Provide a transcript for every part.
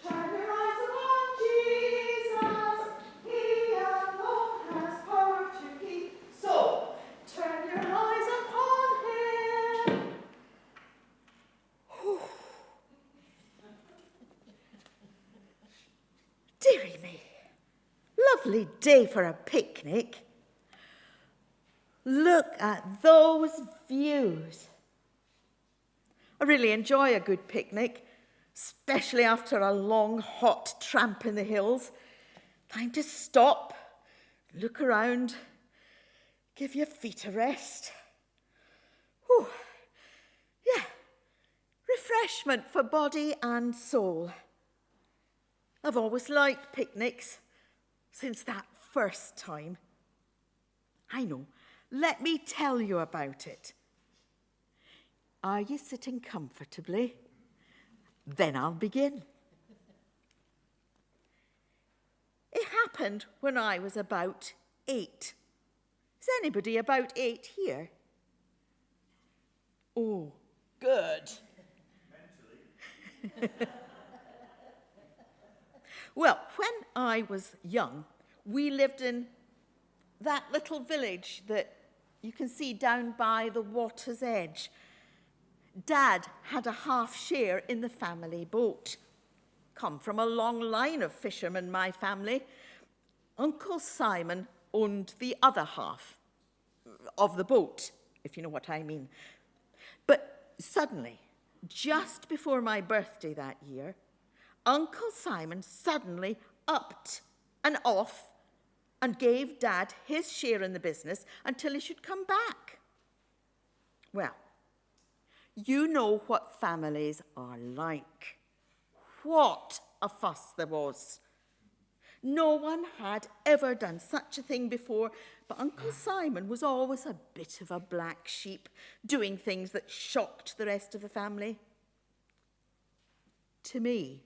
Turn your eyes upon Jesus. He alone has power to keep. So, turn your eyes upon him. Dearie me, lovely day for a picnic. Look at those views. I really enjoy a good picnic, especially after a long, hot tramp in the hills. Time to stop, look around, give your feet a rest. Whew. Yeah, refreshment for body and soul. I've always liked picnics since that first time. I know, let me tell you about it. Are you sitting comfortably? Then I'll begin. It happened when I was about 8. Is anybody about 8 here? Oh, good. Mentally. Well, when I was young, we lived in that little village that you can see down by the water's edge. Dad had a half share in the family boat. Come from a long line of fishermen, my family. Uncle Simon owned the other half of the boat, if you know what I mean. But suddenly, just before my birthday that year, Uncle Simon suddenly upped and off and gave Dad his share in the business until he should come back. Well, you know what families are like. What a fuss there was. No one had ever done such a thing before, but Uncle Simon was always a bit of a black sheep, doing things that shocked the rest of the family. To me,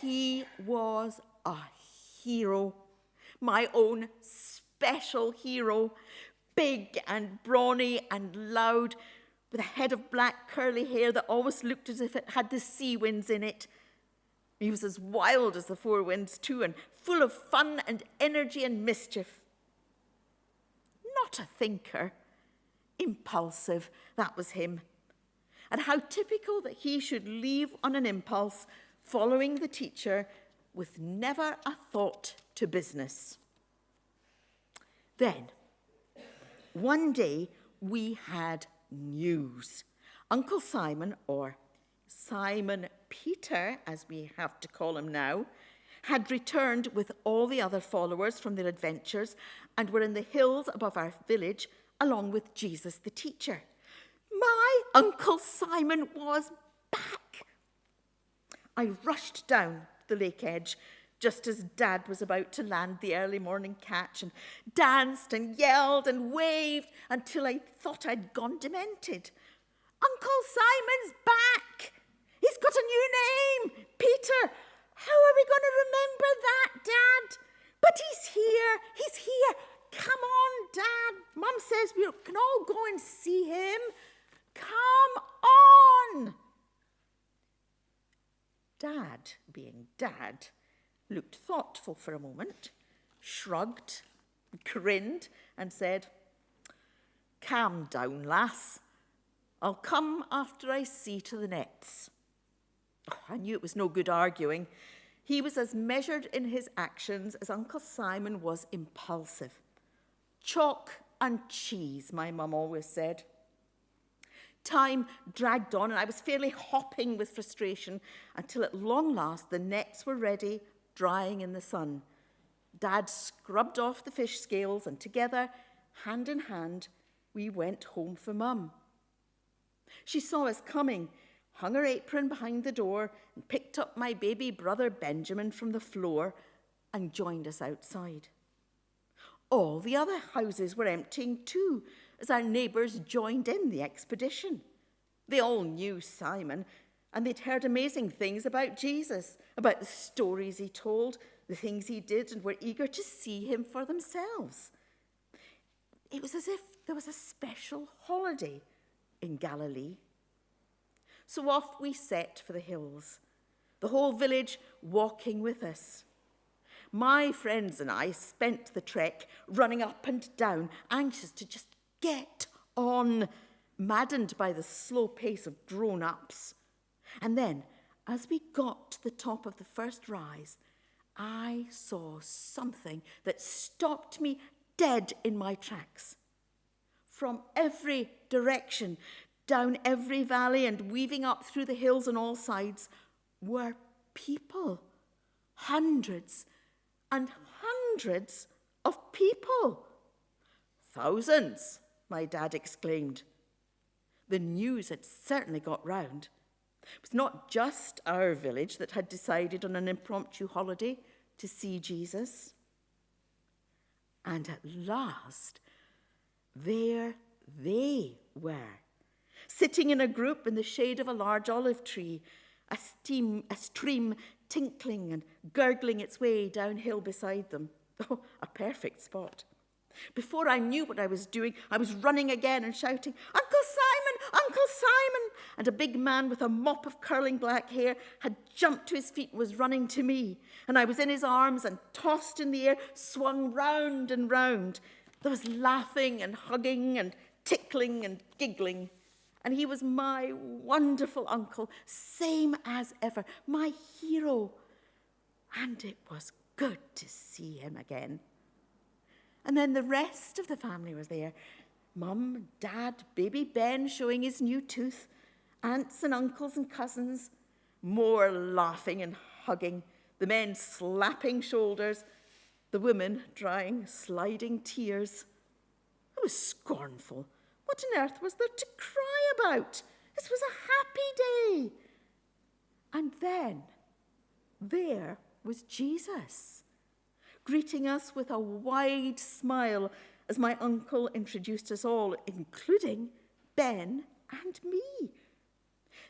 he was a hero, my own special hero, big and brawny and loud, with a head of black curly hair that always looked as if it had the sea winds in it. He was as wild as the four winds too, and full of fun and energy and mischief. Not a thinker, impulsive, that was him. And how typical that he should leave on an impulse, following the teacher, with never a thought to business. Then, one day, we had news. Uncle Simon, or Simon Peter, as we have to call him now, had returned with all the other followers from their adventures and were in the hills above our village, along with Jesus the teacher. My Uncle Simon was back. I rushed down the lake edge just as Dad was about to land the early morning catch, and danced and yelled and waved until I thought I'd gone demented. Uncle Simon's back. He's got a new name, Peter. How are we going to remember that, Dad? But he's here. He's here. Come on, Dad. Mum says we can all go and see him. Come on. Dad, being Dad, looked thoughtful for a moment, shrugged, grinned, and said, "Calm down, lass. I'll come after I see to the nets." Oh, I knew it was no good arguing. He was as measured in his actions as Uncle Simon was impulsive. Chalk and cheese, my mum always said. Time dragged on, and I was fairly hopping with frustration until at long last the nets were ready, drying in the sun. Dad scrubbed off the fish scales, and together, hand in hand, we went home for Mum. She saw us coming, hung her apron behind the door, and picked up my baby brother Benjamin from the floor and joined us outside. All the other houses were emptying too, as our neighbours joined in the expedition. They all knew Simon, and they'd heard amazing things about Jesus, about the stories he told, the things he did, and were eager to see him for themselves. It was as if there was a special holiday in Galilee. So off we set for the hills. the whole village walking with us. My friends and I spent the trek running up and down, anxious to just get on, maddened by the slow pace of grown-ups. And then, as we got to the top of the first rise, I saw something that stopped me dead in my tracks. From every direction, down every valley and weaving up through the hills on all sides, were people. Hundreds and hundreds of people. Thousands, my dad exclaimed. The news had certainly got round. It was not just our village that had decided on an impromptu holiday to see Jesus. And at last, there they were, sitting in a group in the shade of a large olive tree, a stream tinkling and gurgling its way downhill beside them. Oh, a perfect spot. Before I knew what I was doing, I was running again and shouting, "Uncle Simon! Uncle Simon!" And a big man with a mop of curling black hair had jumped to his feet and was running to me. And I was in his arms and tossed in the air, swung round and round. There was laughing and hugging and tickling and giggling. And he was my wonderful uncle, same as ever, my hero. And it was good to see him again. And then the rest of the family was there. Mum, Dad, baby Ben showing his new tooth, aunts and uncles and cousins, more laughing and hugging, the men slapping shoulders, the women drying sliding tears. I was scornful. What on earth was there to cry about? This was a happy day. And then there was Jesus, greeting us with a wide smile as my uncle introduced us all, including Ben and me.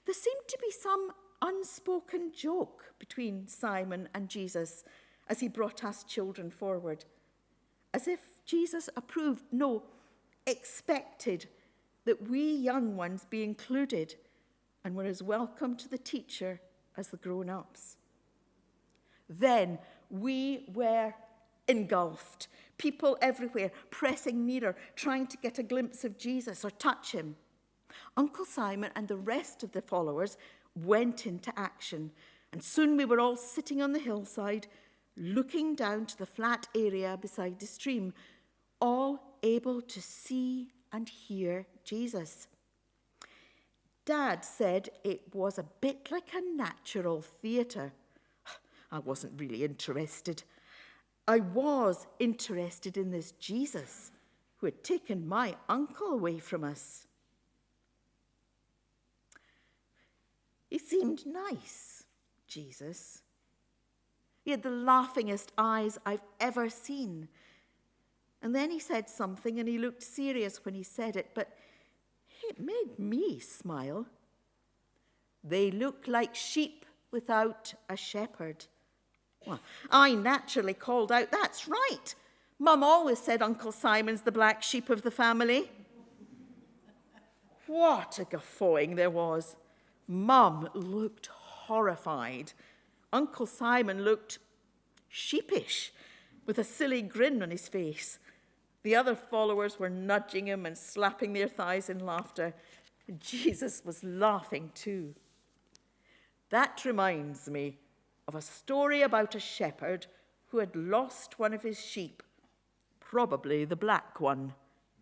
There seemed to be some unspoken joke between Simon and Jesus as he brought us children forward, as if Jesus approved, no, expected that we young ones be included and were as welcome to the teacher as the grown-ups. Then we were engulfed, people everywhere pressing nearer, trying to get a glimpse of Jesus or touch him. Uncle Simon and the rest of the followers went into action, and soon we were all sitting on the hillside, looking down to the flat area beside the stream, all able to see and hear Jesus. Dad said it was a bit like a natural theatre. I wasn't really interested. I was interested in this Jesus who had taken my uncle away from us. He seemed nice, Jesus. He had the laughingest eyes I've ever seen. And then he said something and he looked serious when he said it, but it made me smile. They look like sheep without a shepherd. Well, I naturally called out, "That's right. Mum always said Uncle Simon's the black sheep of the family." What a guffawing there was. Mum looked horrified. Uncle Simon looked sheepish, with a silly grin on his face. The other followers were nudging him and slapping their thighs in laughter. And Jesus was laughing too. That reminds me of a story about a shepherd who had lost one of his sheep, probably the black one,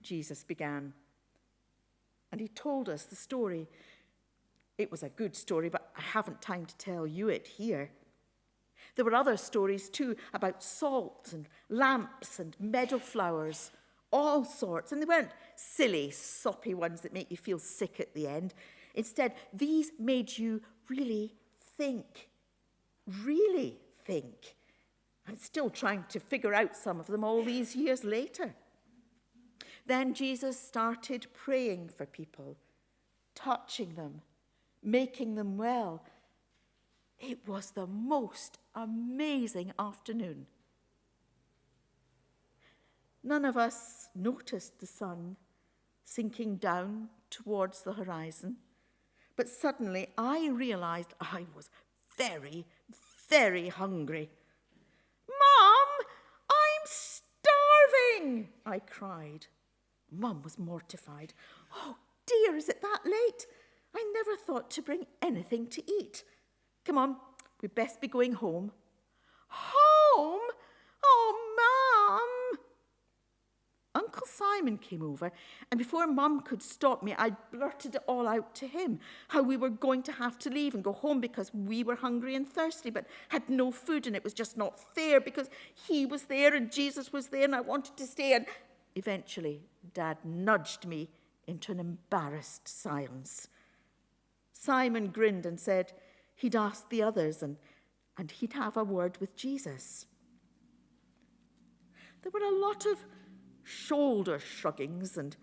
Jesus began. And he told us the story. It was a good story, but I haven't time to tell you it here. There were other stories too about salt and lamps and meadow flowers, all sorts. And they weren't silly, soppy ones that make you feel sick at the end. Instead, these made you really think. I'm still trying to figure out some of them all these years later. Then Jesus started praying for people, touching them, making them well. It was the most amazing afternoon. None of us noticed the sun sinking down towards the horizon, but suddenly I realized I was very, very hungry. "Mum, I'm starving," I cried. Mum was mortified. "Oh dear, is it that late? I never thought to bring anything to eat. Come on, we'd best be going home." "Home? Oh, Mum!" Uncle Simon came over, and before Mum could stop me, I blurted it all out to him, how we were going to have to leave and go home because we were hungry and thirsty, but had no food, and it was just not fair because he was there and Jesus was there and I wanted to stay. And eventually, Dad nudged me into an embarrassed silence. Simon grinned and said he'd ask the others and he'd have a word with Jesus. There were a lot of shoulder shruggings and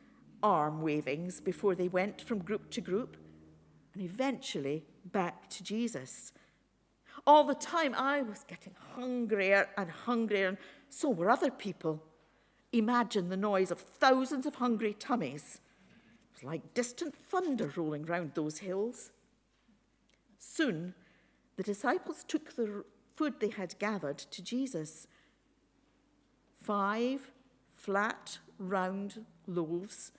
arm wavings before they went from group to group and eventually back to Jesus. All the time I was getting hungrier and hungrier, and so were other people. Imagine the noise of thousands of hungry tummies. It was like distant thunder rolling round those hills. Soon, the disciples took the food they had gathered to Jesus. 5 flat, round loaves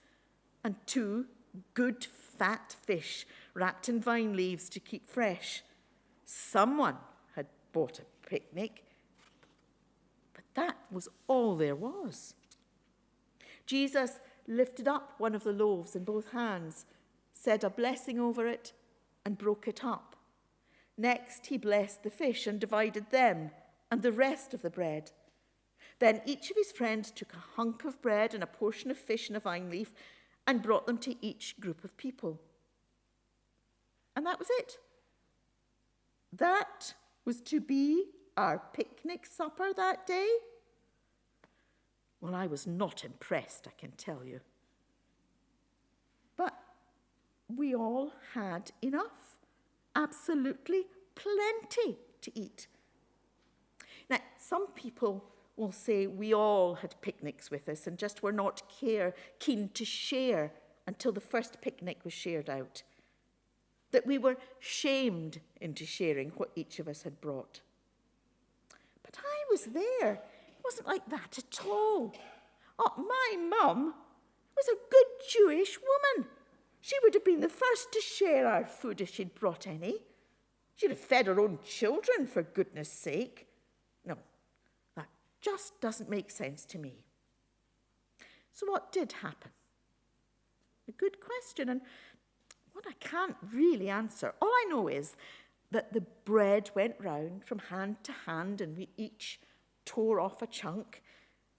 and 2 good fat fish wrapped in vine leaves to keep fresh. Someone had bought a picnic, but that was all there was. Jesus lifted up one of the loaves in both hands, said a blessing over it, and broke it up. Next, he blessed the fish and divided them and the rest of the bread. Then each of his friends took a hunk of bread and a portion of fish and a vine leaf and brought them to each group of people. And that was it. That was to be our picnic supper that day. Well, I was not impressed, I can tell you. But we all had enough, absolutely plenty to eat. Now, some people will say we all had picnics with us and just were not keen to share until the first picnic was shared out. That we were shamed into sharing what each of us had brought. But I was there. It wasn't like that at all. Oh, my mum was a good Jewish woman. She would have been the first to share our food if she'd brought any. She'd have fed her own children, for goodness sake. No, that just doesn't make sense to me. So what did happen? A good question, and what I can't really answer. All I know is that the bread went round from hand to hand and we each tore off a chunk.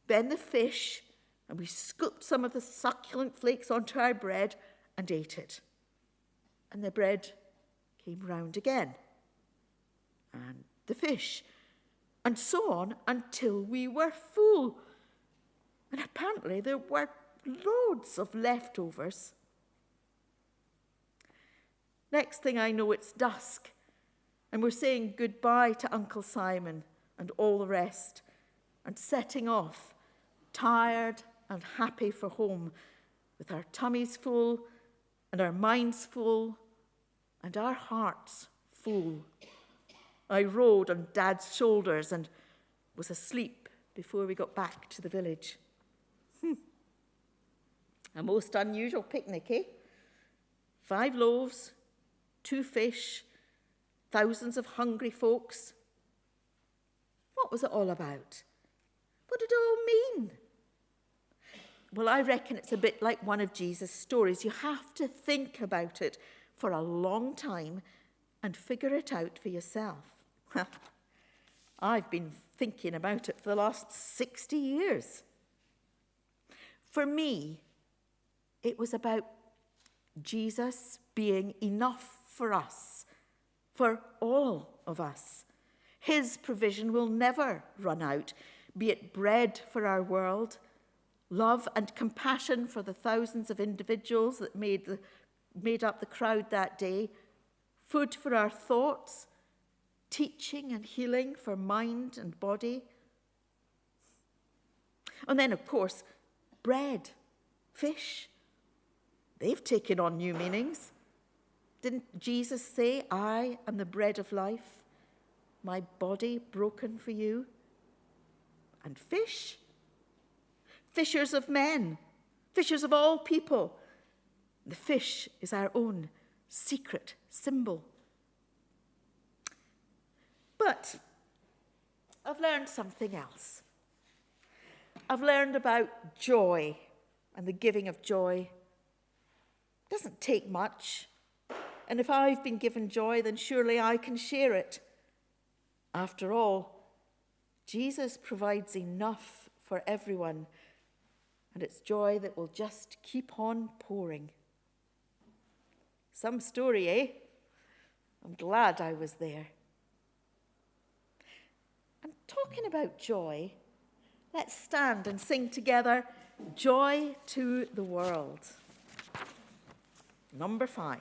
Then the fish, and we scooped some of the succulent flakes onto our bread and ate it. And the bread came round again. And the fish. And so on until we were full. And apparently there were loads of leftovers. Next thing I know, it's dusk, and we're saying goodbye to Uncle Simon and all the rest, and setting off, tired and happy for home, with our tummies full, and our minds full, and our hearts full. I rode on Dad's shoulders and was asleep before we got back to the village. A most unusual picnic, eh? 5 loaves, 2 fish, thousands of hungry folks. What was it all about? What did it all mean? Well, I reckon it's a bit like one of Jesus' stories. You have to think about it for a long time and figure it out for yourself. I've been thinking about it for the last 60 years. For me, it was about Jesus being enough for us, for all of us. His provision will never run out, be it bread for our world, love and compassion for the thousands of individuals that made up the crowd that day, food for our thoughts, teaching and healing for mind and body. And then, of course, bread, fish. They've taken on new meanings. Didn't Jesus say, "I am the bread of life"? my body broken for you. And fish? Fishers of men, fishers of all people. The fish is our own secret symbol. But I've learned something else. I've learned about joy and the giving of joy. It doesn't take much. And if I've been given joy, then surely I can share it. After all, Jesus provides enough for everyone, and it's joy that will just keep on pouring. Some story, eh? I'm glad I was there. And talking about joy, let's stand and sing together, Joy to the World. Number 5.